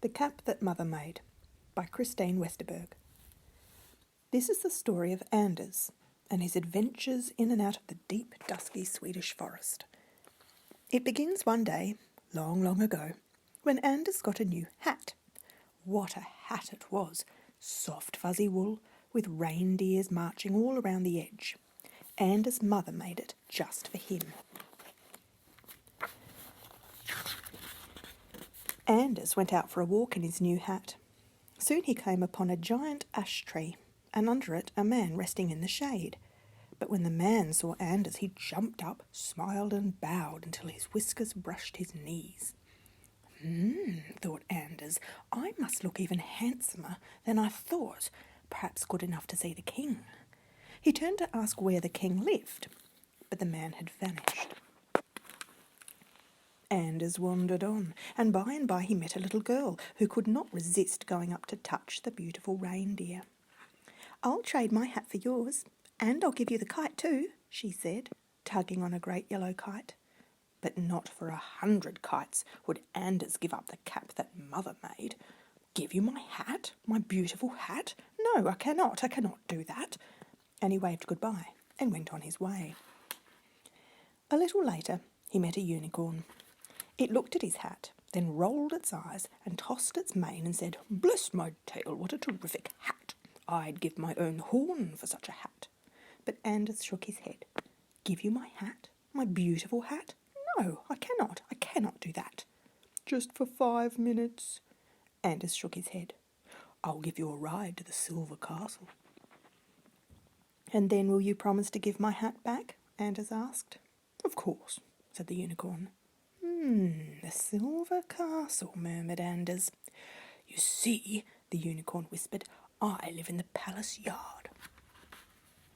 The Cap That Mother Made by Christine Westerberg. This is the story of Anders and his adventures in and out of the deep, dusky Swedish forest. It begins one day, long, long ago, when Anders got a new hat. What a hat it was! Soft, fuzzy wool, with reindeers marching all around the edge. Anders' mother made it just for him. Anders went out for a walk in his new hat. Soon he came upon a giant ash tree, and under it a man resting in the shade. But when the man saw Anders, he jumped up, smiled and bowed until his whiskers brushed his knees. Thought Anders, I must look even handsomer than I thought, perhaps good enough to see the king. He turned to ask where the king lived, but the man had vanished. Anders wandered on, and by he met a little girl who could not resist going up to touch the beautiful reindeer. I'll trade my hat for yours, and I'll give you the kite too, she said, tugging on a great yellow kite. But not for 100 kites would Anders give up the cap that mother made. Give you my hat, my beautiful hat? No, I cannot do that. And he waved goodbye and went on his way. A little later, he met a unicorn. It looked at his hat, then rolled its eyes and tossed its mane and said, "Bless my tail, what a terrific hat! I'd give my own horn for such a hat." But Anders shook his head. Give you my hat, my beautiful hat? No, I cannot do that. Just for 5 minutes. Anders shook his head. I'll give you a ride to the Silver Castle. And then will you promise to give my hat back? Anders asked. Of course, said the unicorn. The Silver Castle, murmured Anders. You see, the unicorn whispered, I live in the palace yard.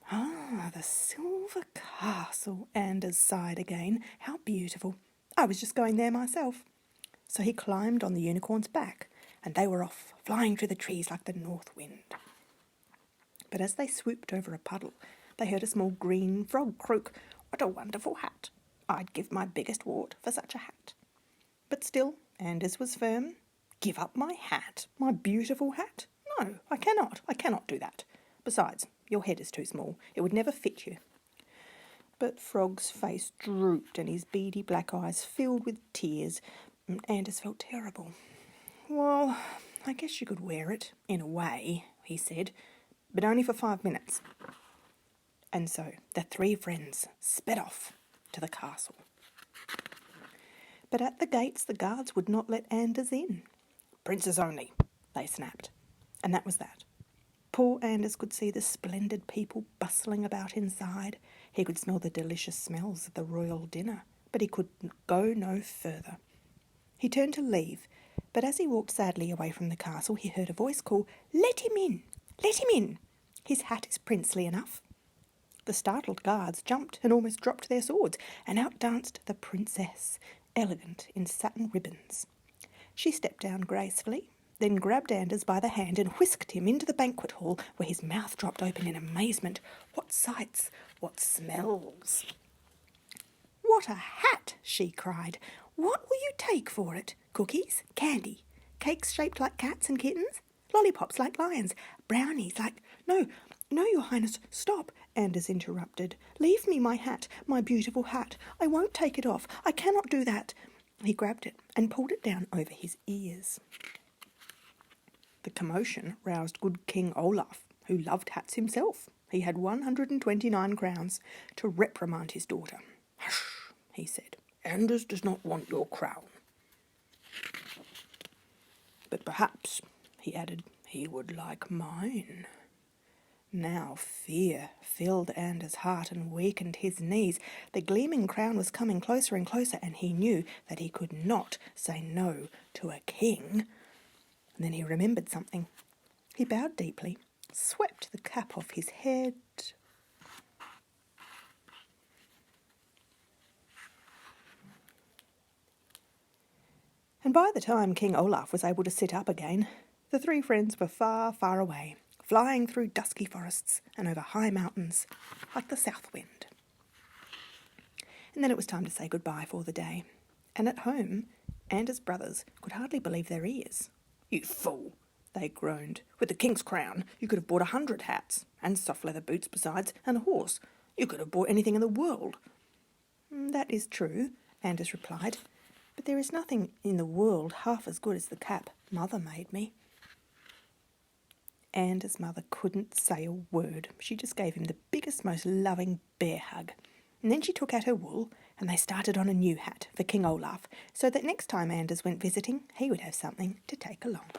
Ah, the Silver Castle, Anders sighed again. How beautiful. I was just going there myself. So he climbed on the unicorn's back, and they were off, flying through the trees like the north wind. But as they swooped over a puddle, they heard a small green frog croak, What a wonderful hat! I'd give my biggest wart for such a hat. But still, Anders was firm. Give up my hat, my beautiful hat? No, I cannot do that. Besides, your head is too small. It would never fit you. But Frog's face drooped and his beady black eyes filled with tears. Anders felt terrible. Well, I guess you could wear it, in a way, he said, but only for 5 minutes. And so the 3 friends sped off to the castle. But at the gates the guards would not let Anders in. Princes only, they snapped. And that was that. Poor Anders could see the splendid people bustling about inside. He could smell the delicious smells of the royal dinner, but he could go no further. He turned to leave, but as he walked sadly away from the castle, he heard a voice call, Let him in! Let him in! His hat is princely enough. The startled guards jumped and almost dropped their swords, and out danced the princess, elegant in satin ribbons. She stepped down gracefully, then grabbed Anders by the hand and whisked him into the banquet hall, where his mouth dropped open in amazement. What sights, what smells! What a hat, she cried. What will you take for it? Cookies? Candy? Cakes shaped like cats and kittens? Lollipops like lions? Brownies like... No, Your Highness, stop, Anders interrupted. Leave me my hat, my beautiful hat. I won't take it off. I cannot do that. He grabbed it and pulled it down over his ears. The commotion roused good King Olaf, who loved hats himself. He had 129 crowns, to reprimand his daughter. Hush, he said. Anders does not want your crown. But perhaps, he added, he would like mine. Now fear filled Anders' heart and weakened his knees. The gleaming crown was coming closer and closer, and he knew that he could not say no to a king. And then he remembered something. He bowed deeply, swept the cap off his head. And by the time King Olaf was able to sit up again, the 3 friends were far, far away, flying through dusky forests and over high mountains, like the south wind. And then it was time to say goodbye for the day. And at home, Anders' brothers could hardly believe their ears. "You fool," they groaned. "With the king's crown, you could have bought 100 hats, and soft leather boots besides, and a horse. You could have bought anything in the world." "That is true," Anders replied, "but there is nothing in the world half as good as the cap Mother made me." Anders' mother couldn't say a word. She just gave him the biggest, most loving bear hug. And then she took out her wool, and they started on a new hat for King Olaf, so that next time Anders went visiting, he would have something to take along.